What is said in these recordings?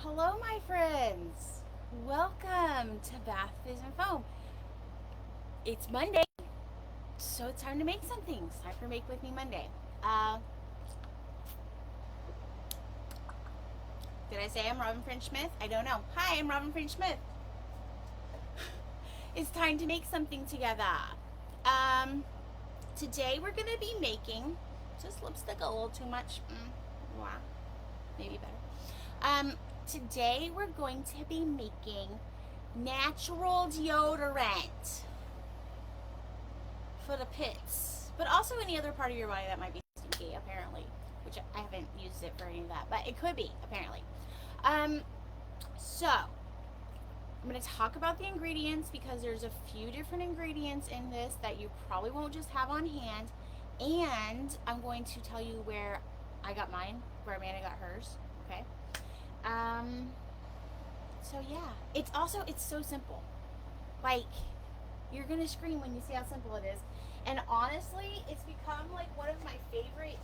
Hello, my friends. Welcome to Bath Fizz and Foam. It's Monday, so it's time to make something. It's time for Make With Me Monday. Uh, did I say I'm Robyn French Smith? I don't know. Hi, I'm Robyn French Smith. It's time to make something together. Um, Today we're gonna be making just lipstick a little too much. Wow, maybe better. Today we're going to be making natural deodorant for the pits, but also any other part of your body that might be stinky, apparently. Which I haven't used it for any of that, but it could be apparently. So I'm going to talk about the ingredients because there's a few different ingredients in this that you probably won't just have on hand, and I'm going to tell you where I got mine, where Amanda got hers. Okay. So yeah, it's so simple. Like, you're gonna scream when you see how simple it is. And honestly, it's become like one of my favorite.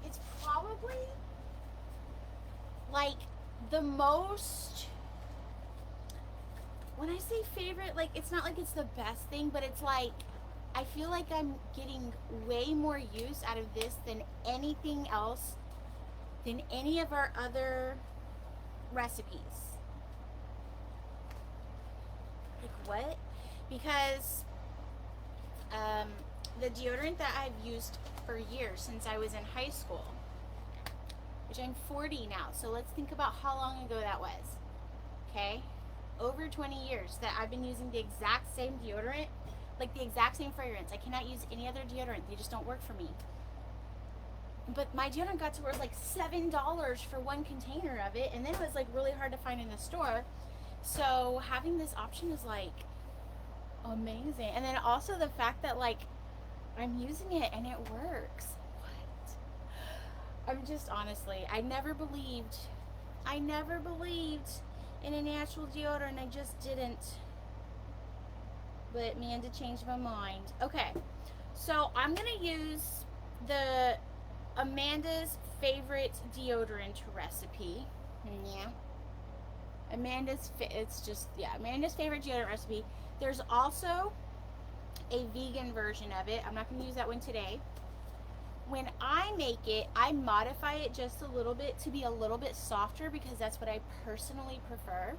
It's probably like the most. When I say favorite, like, it's not like it's the best thing, but it's like I feel like I'm getting way more use out of this than anything else, than any of our other recipes. Like, what? Because the deodorant that I've used for years, since I was in high school, which I'm 40 now, so let's think about how long ago that was. Okay? Over 20 years that I've been using the exact same deodorant, like the exact same fragrance. I cannot use any other deodorant. They just don't work for me. But my deodorant got to where it was like $7 for one container of it, and then it was like really hard to find in the store. So having this option is like amazing. And then also the fact that like I'm using it and it works. What? I'm just honestly, I never believed in a natural deodorant. I just didn't. But man, to change my mind. Okay, so I'm gonna use the Amanda's favorite deodorant recipe. Yeah. Amanda's favorite deodorant recipe. There's also a vegan version of it. I'm not going to use that one today. When I make it, I modify it just a little bit to be a little bit softer because that's what I personally prefer.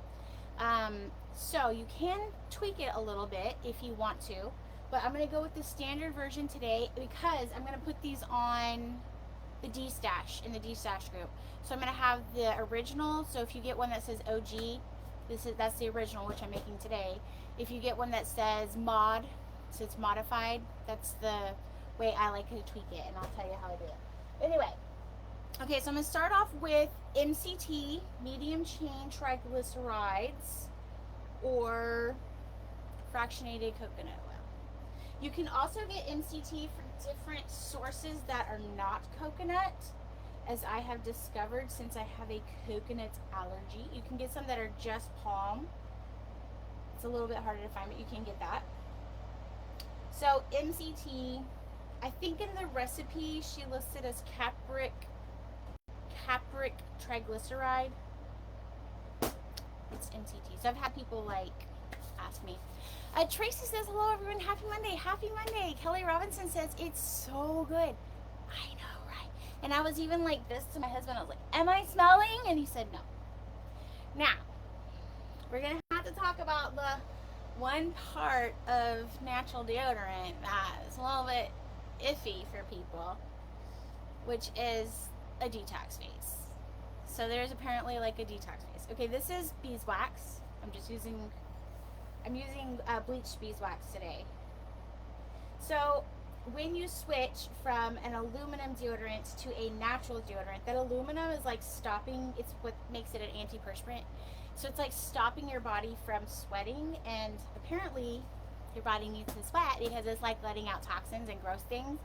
So you can tweak it a little bit if you want to, but I'm going to go with the standard version today because I'm going to put these on the DESTASH in the DESTASH group. So I'm going to have the original. So if you get one that says OG, that's the original, which I'm making today. If you get one that says mod, so it's modified, that's the way I like to tweak it, and I'll tell you how I do it. Anyway, okay, so I'm going to start off with MCT, medium chain triglycerides, or fractionated coconut oil. You can also get MCT from different sources that are not coconut, as I have discovered since I have a coconut allergy. You can get some that are just palm. It's a little bit harder to find, but you can get that. So MCT, I think in the recipe she listed as capric triglyceride. It's MCT. So I've had people like ask me. Tracy says, hello everyone, happy Monday, happy Monday. Kelly Robinson says, it's so good. I know, right? And I was even like this to my husband. I was like, am I smelling? And he said no. Now, we're going to have to talk about the one part of natural deodorant that is a little bit iffy for people, which is a detox phase. So there's apparently like a detox phase. Okay, this is beeswax. I'm using bleached beeswax today. So when you switch from an aluminum deodorant to a natural deodorant, that aluminum is like stopping, it's what makes it an antiperspirant. So it's like stopping your body from sweating, and apparently your body needs to sweat because it's like letting out toxins and gross things.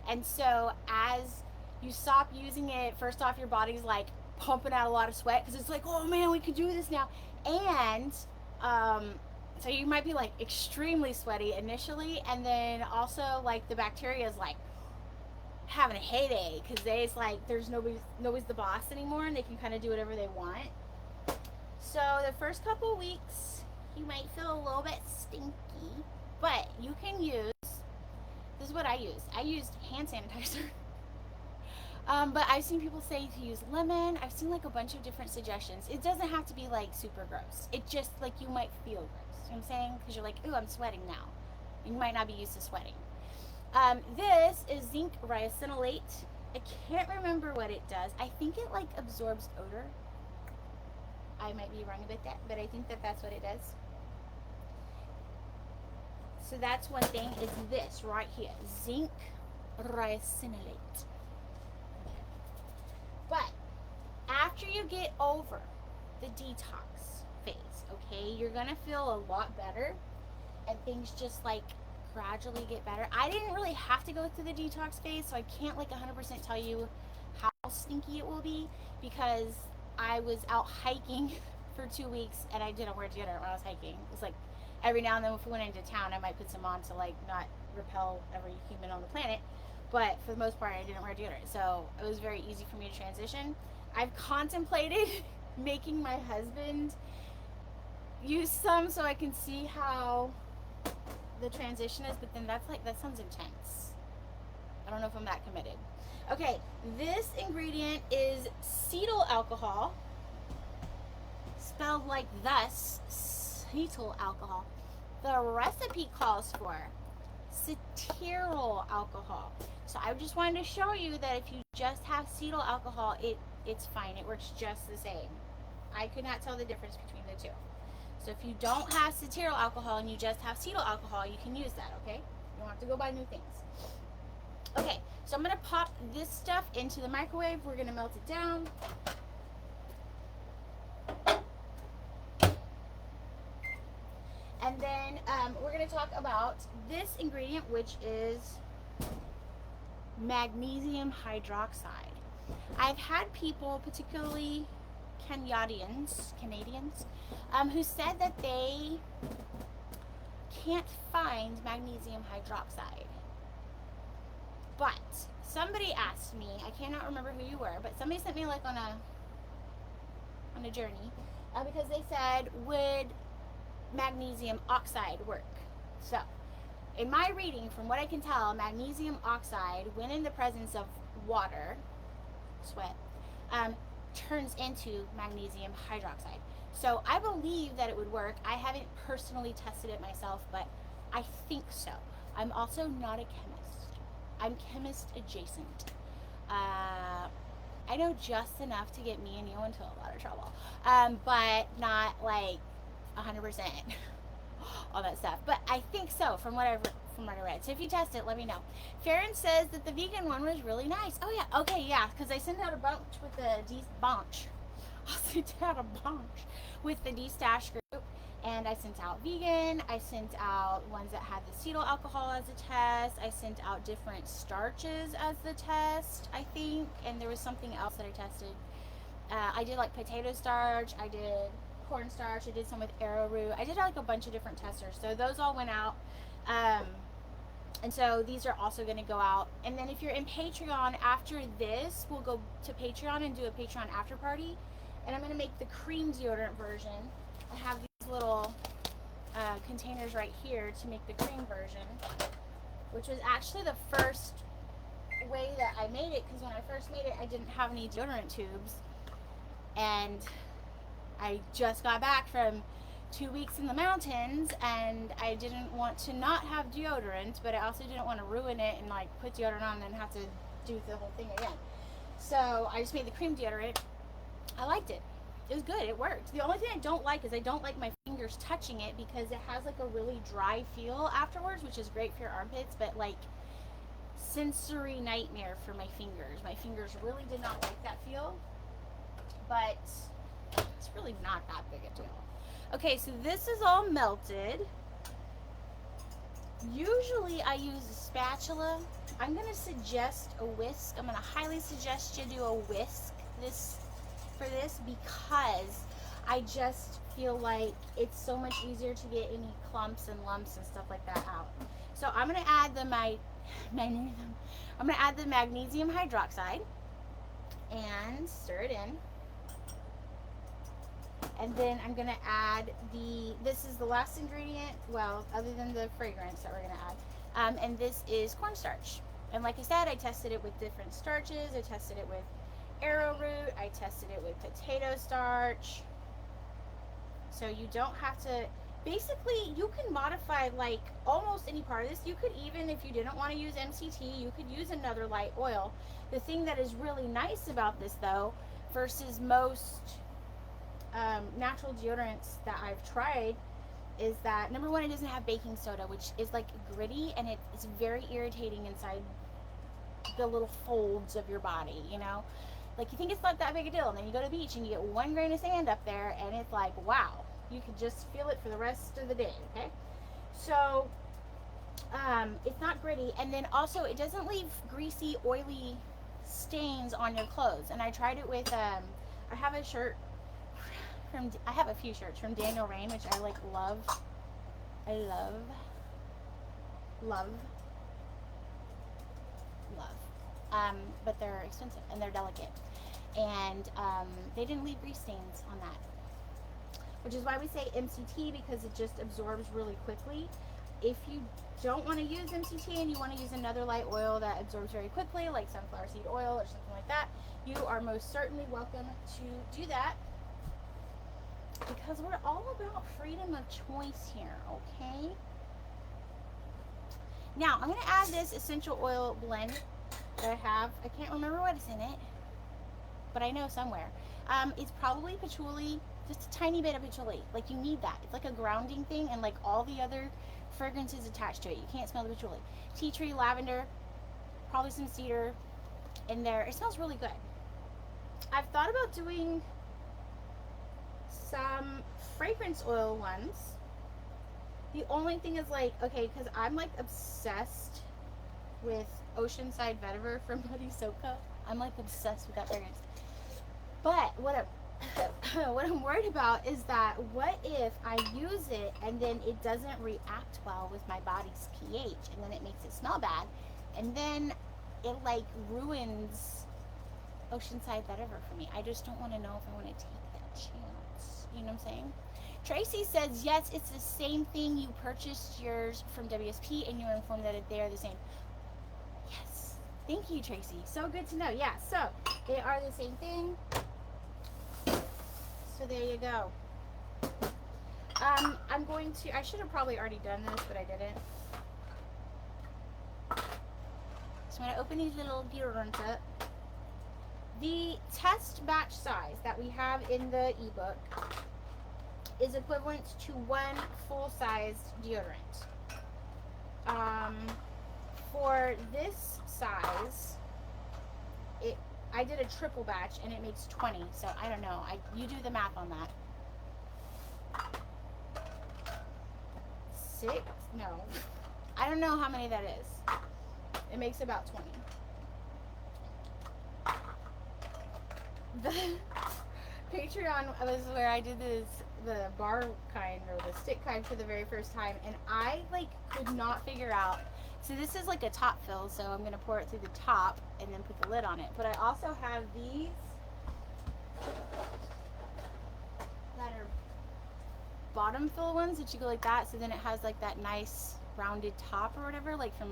And so as you stop using it, first off, your body's like pumping out a lot of sweat because it's like, oh man, we could do this now. And so you might be like extremely sweaty initially, and then also like the bacteria is like having a heyday because it's like there's nobody's the boss anymore, and they can kind of do whatever they want. So the first couple weeks, you might feel a little bit stinky, but you can use, this is what I used. I used hand sanitizer. But I've seen people say to use lemon. I've seen like a bunch of different suggestions. It doesn't have to be like super gross. It just like you might feel gross. You know what I'm saying? Because you're like, ooh, I'm sweating now. You might not be used to sweating. This is zinc ricinoate. I can't remember what it does. I think it like absorbs odor. I might be wrong about that, but I think that that's what it does. So that's one thing, is this right here, zinc ricinoate. Okay. But after you get over the detox phase, okay, you're gonna feel a lot better, and things just like gradually get better. I didn't really have to go through the detox phase, so I can't like 100% tell you how stinky it will be, because I was out hiking for 2 weeks and I didn't wear deodorant when I was hiking. It's like every now and then if we went into town, I might put some on to like not repel every human on the planet, but for the most part I didn't wear deodorant, so it was very easy for me to transition. I've contemplated making my husband use some so I can see how the transition is, but then that's like, that sounds intense. I don't know if I'm that committed. Okay, this ingredient is cetyl alcohol, spelled like thus, cetyl alcohol. The recipe calls for cetyl alcohol. So I just wanted to show you that if you just have cetyl alcohol, it's fine. It works just the same. I could not tell the difference between the two. So if you don't have cetyl alcohol and you just have cetyl alcohol, you can use that, okay? You don't have to go buy new things. Okay, so I'm going to pop this stuff into the microwave. We're going to melt it down. And then we're going to talk about this ingredient, which is magnesium hydroxide. I've had people, particularly Canadians, who said that they can't find magnesium hydroxide. But somebody asked me, I cannot remember who you were, but somebody sent me like on a journey, because they said, would magnesium oxide work? So in my reading, from what I can tell, magnesium oxide, when in the presence of water, sweat, turns into magnesium hydroxide. So I believe that it would work. I haven't personally tested it myself, but I think so. I'm also not a chemist. I'm chemist adjacent. I know just enough to get me and you into a lot of trouble, but not like 100% all that stuff. But I think so, from what I read. So if you test it, let me know. Farron says that the vegan one was really nice. Oh yeah, okay, yeah, because I sent out a bunch with the with the DESTASH group, and I sent out vegan. I sent out ones that had the cetyl alcohol as a test. I sent out different starches as the test, I think, and there was something else that I tested. I did like potato starch. I did cornstarch. I did some with arrowroot. I did like a bunch of different testers. So those all went out. And so these are also going to go out. And then if you're in Patreon after this, we'll go to Patreon and do a Patreon after party. And I'm going to make the cream deodorant version. I have these little containers right here to make the cream version, which was actually the first way that I made it, because when I first made it, I didn't have any deodorant tubes. And I just got back from 2 weeks in the mountains, and I didn't want to not have deodorant, but I also didn't want to ruin it and like put deodorant on and then have to do the whole thing again. So I just made the cream deodorant. I liked it. It was good. It worked. The only thing I don't like is I don't like my fingers touching it, because it has like a really dry feel afterwards, which is great for your armpits, but like sensory nightmare for my fingers. My fingers really did not like that feel, but it's really not that big a deal. Okay, so this is all melted. Usually I use a spatula. I'm going to suggest a whisk. I'm going to highly suggest you do a whisk for this, because I just feel like it's so much easier to get any clumps and lumps and stuff like that out. So I'm going to add the magnesium hydroxide and stir it in. And then I'm going to add this is the last ingredient, well, other than the fragrance that we're going to add. And this is cornstarch. And like I said, I tested it with different starches. I tested it with arrowroot. I tested it with potato starch. So you don't have to, basically, you can modify like almost any part of this. You could even, if you didn't want to use MCT, you could use another light oil. The thing that is really nice about this, though, versus most natural deodorants that I've tried, is that number one, it doesn't have baking soda, which is like gritty, and it's very irritating inside the little folds of your body, you know? Like, you think it's not that big a deal, and then you go to the beach and you get 1 grain of sand up there, and it's like, wow, you could just feel it for the rest of the day. Okay, so it's not gritty, and then also it doesn't leave greasy, oily stains on your clothes. And I tried it with I have a shirt from, I have a few shirts from Daniel Rain, which I like, love. I love but they're expensive and they're delicate, and they didn't leave grease stains on that, which is why we say MCT, because it just absorbs really quickly. If you don't want to use MCT and you want to use another light oil that absorbs very quickly, like sunflower seed oil or something like that, you are most certainly welcome to do that, because we're all about freedom of choice here. Okay, now I'm going to add this essential oil blend that I have. I can't remember what is in it, but I know somewhere. It's probably patchouli, just a tiny bit of patchouli. Like, you need that. It's like a grounding thing, and like all the other fragrances attached to it. You can't smell the patchouli. Tea tree, lavender, probably some cedar in there. It smells really good. I've thought about doing some fragrance oil ones. The only thing is, like, okay, because I'm like obsessed with Oceanside Vetiver from Bloody Soap Co. I'm like obsessed with that fragrance. But what I'm worried about is that, what if I use it and then it doesn't react well with my body's pH, and then it makes it smell bad, and then it like ruins Oceanside Vetiver for me. I just don't want to know if I want to take that chance. You know what I'm saying? Tracy says, yes, it's the same thing. You purchased yours from WSP and you were informed that they are the same. Yes. Thank you, Tracy. So good to know. Yeah, so they are the same thing. So there you go. I'm going to, I should have probably already done this, but I didn't. So I'm going to open these little deodorants up. The test batch size that we have in the ebook is equivalent to 1 full-sized deodorant. For this size, I did a triple batch and it makes 20, so I don't know. You do the math on that. 6? No. I don't know how many that is. It makes about 20. The Patreon was where I did the bar kind, or the stick kind, for the very first time, and I like could not figure out. So this is like a top fill, so I'm gonna pour it through the top and then put the lid on it. But I also have these that are bottom fill ones that you go like that, so then it has like that nice rounded top or whatever, like from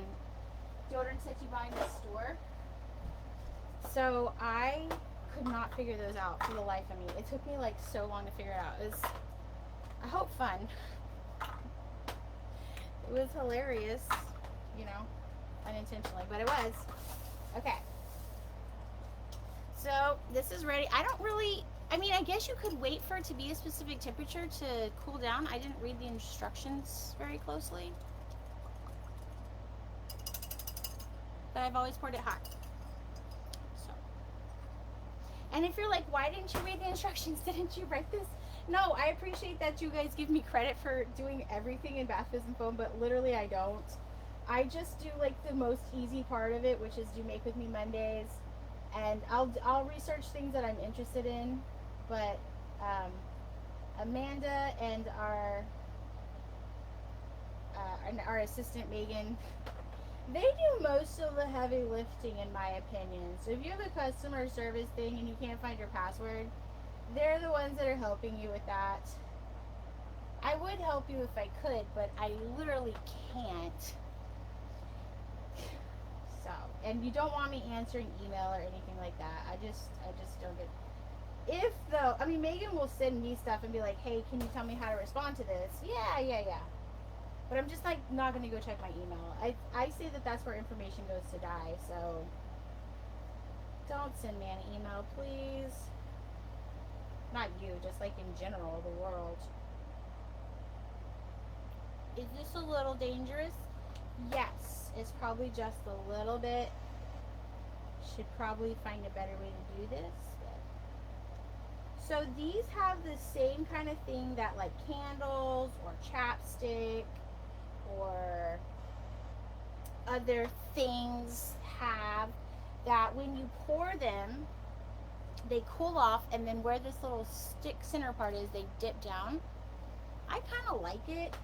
deodorants that you buy in the store. So I could not figure those out for the life of me. It took me like so long to figure it out. It was, I hope, fun. It was hilarious, you know, unintentionally, but it was. Okay. So this is ready. I don't really, I mean, I guess you could wait for it to be a specific temperature to cool down. I didn't read the instructions very closely, but I've always poured it hot. So, and if you're like, why didn't you read the instructions? Didn't you write this? No, I appreciate that you guys give me credit for doing everything in Bath Fizz and Foam, but literally I don't. I just do like the most easy part of it, which is do Make With Me Mondays, and I'll research things that I'm interested in. But Amanda and our assistant Megan, they do most of the heavy lifting, in my opinion. So if you have a customer service thing and you can't find your password, they're the ones that are helping you with that. I would help you if I could, but I literally can't. So, and you don't want me answering email or anything like that. I just don't get. If though, I mean, Megan will send me stuff and be like, "Hey, can you tell me how to respond to this?" Yeah. But I'm just like not gonna go check my email. I say that that's where information goes to die. So don't send me an email, please. Not you, just like in general, the world. Is this a little dangerous? Yes, it's probably just a little bit. Should probably find a better way to do this. So these have the same kind of thing that like candles or chapstick or other things have, that when you pour them, they cool off, and then where this little stick center part is, they dip down. I kind of like it.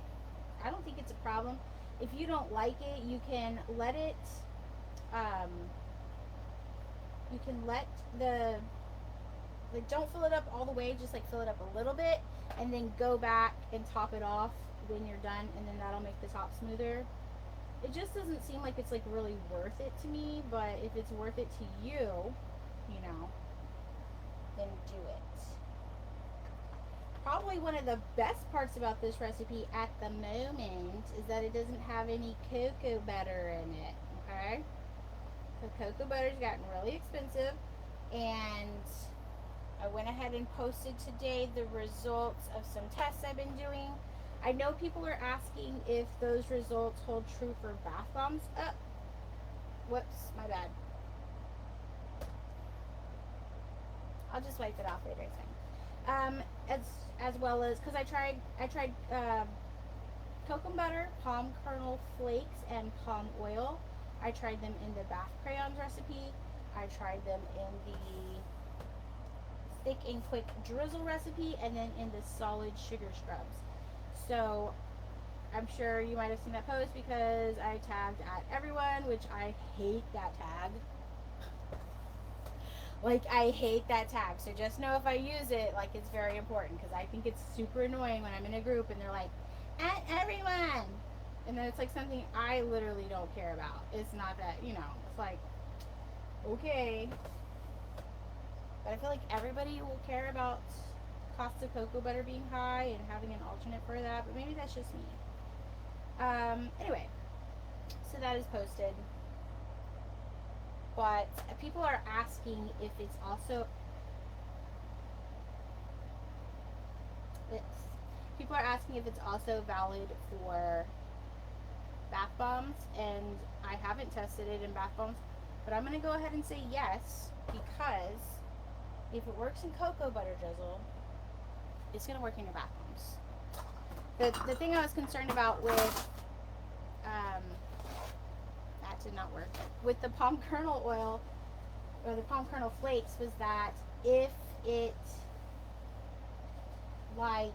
I don't think it's a problem. If you don't like it, you can let it, you can let the, like, don't fill it up all the way, just like fill it up a little bit, and then go back and top it off when you're done, and then that'll make the top smoother. It just doesn't seem like it's like really worth it to me, but if it's worth it to you, you know, then do it. Probably one of the best parts about this recipe at the moment is that it doesn't have any cocoa butter in it, okay? The cocoa butter's gotten really expensive, and I went ahead and posted today the results of some tests I've been doing. I know people are asking if those results hold true for bath bombs. Whoops, my bad. I'll just wipe it off later. It's fine. As well as, because I tried cocoa butter, palm kernel flakes, and palm oil. I tried them in the bath crayons recipe. I tried them in the thick and quick drizzle recipe, and then in the solid sugar scrubs. So I'm sure you might have seen that post because I tagged at everyone, which I hate that tag. Like, I hate that tag. So just know if I use it, like, it's very important, because I think it's super annoying when I'm in a group and they're like, at everyone. And then it's like something I literally don't care about. It's not that, you know, it's like, okay. But I feel like everybody will care about cost of cocoa butter being high and having an alternate for that, but maybe that's just me. Anyway, so that is posted. But people are asking if it's also, people are asking if it's also valid for bath bombs, and I haven't tested it in bath bombs, but I'm going to go ahead and say yes, because if it works in cocoa butter drizzle, it's going to work in your bath bombs. The thing I was concerned about with, that did not work, with the palm kernel oil, or the palm kernel flakes, was that if it, like,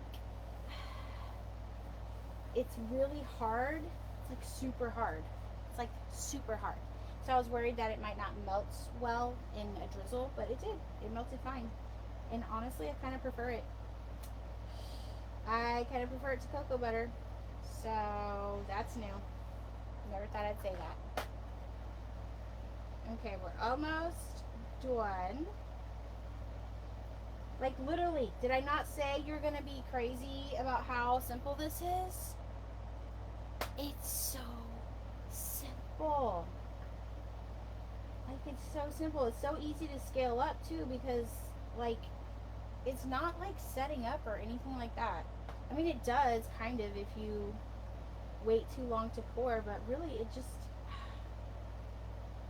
it's really hard, it's like super hard. It's like super hard. So I was worried that it might not melt well in a drizzle, but it did. It melted fine. And honestly, I kind of prefer it. I kind of prefer it to cocoa butter. So that's new. Never thought I'd say that. Okay, we're almost done. Like, literally, did I not say you're going to be crazy about how simple this is? It's so simple. Like, it's so simple. It's so easy to scale up, too, because, like, it's not, like, setting up or anything like that. I mean, it does, kind of, if you wait too long to pour, but really, it just,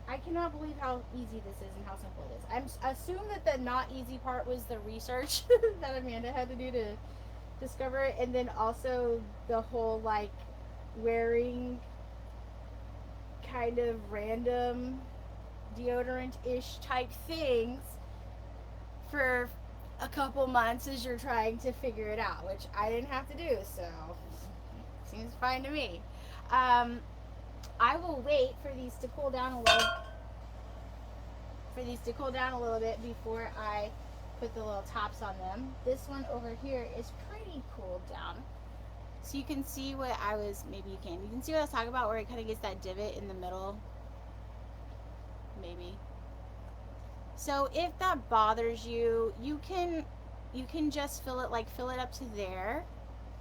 I cannot believe how easy this is and how simple it is. I assume that the not easy part was the research that Amanda had to do to discover it, and then also the whole, like, wearing kind of random deodorant-ish type things for a couple months as you're trying to figure it out, which I didn't have to do, so seems fine to me. I will wait for these to cool down a little bit before I put the little tops on them. This one over here is pretty cooled down. So you can see what I was, maybe you can. You can see what I was talking about where it kind of gets that divot in the middle. Maybe. So if that bothers you, you can just fill it up to there.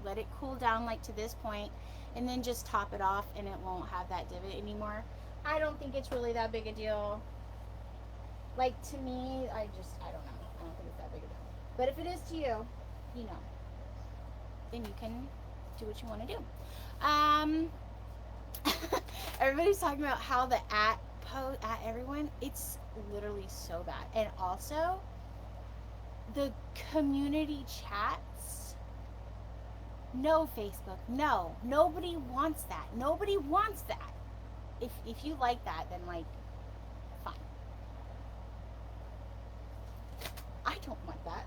Let it cool down like to this point, and then just top it off and it won't have that divot anymore. I don't think it's really that big a deal. Like, to me, I don't know. I don't think it's that big a deal. But if it is to you, you know, then you can do what you want to do. Everybody's talking about how the at everyone, it's literally so bad. And also, the community chats, no Facebook, no. Nobody wants that. Nobody wants that. If you like that, then, like, fine. I don't want that.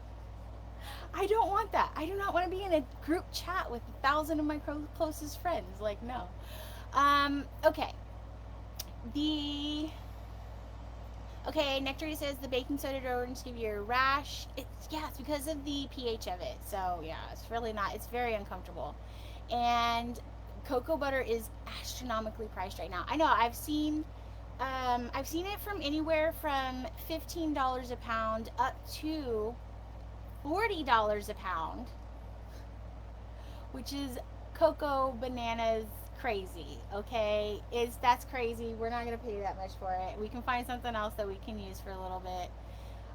I don't want that. I do not want to be in a group chat with 1,000 of my closest friends. Like, no. Okay. Okay, Nectary says the baking soda deodorants give you a rash. It's because of the pH of it. So, yeah, it's really not. It's very uncomfortable. And cocoa butter is astronomically priced right now. I know, I've seen it from anywhere from $15 a pound up to $40 a pound, which is cocoa bananas crazy. Okay, that's crazy. We're not gonna pay that much for it. We can find something else that we can use for a little bit.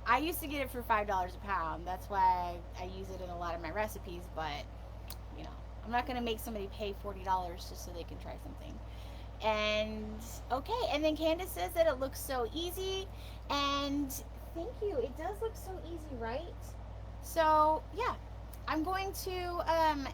I used to get it for $5 a pound. That's why I use it in a lot of my recipes, but you know, I'm not gonna make somebody pay $40 just so they can try something. And okay, and then Candace says that it looks so easy, and thank you. It does look so easy, right? So yeah, I'm going to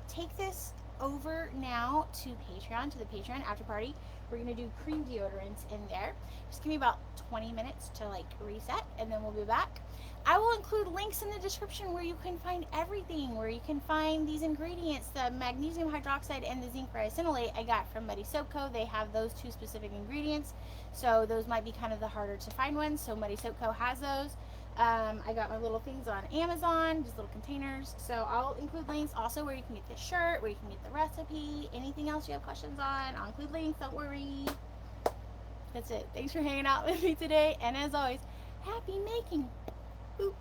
take this over now to Patreon, to the Patreon after party. We're gonna do cream deodorants in there. Just give me about 20 minutes to like reset, and then we'll be back. I will include links in the description where you can find everything, where you can find these ingredients, the magnesium hydroxide and the zinc ricinoate I got from Muddy Soap Co. They have those two specific ingredients, so those might be kind of the harder to find ones, so Muddy Soap Co. has those. I got my little things on Amazon, just little containers, so I'll include links also where you can get the shirt, where you can get the recipe, anything else you have questions on, I'll include links, don't worry. That's it. Thanks for hanging out with me today, and as always, happy making. Boop.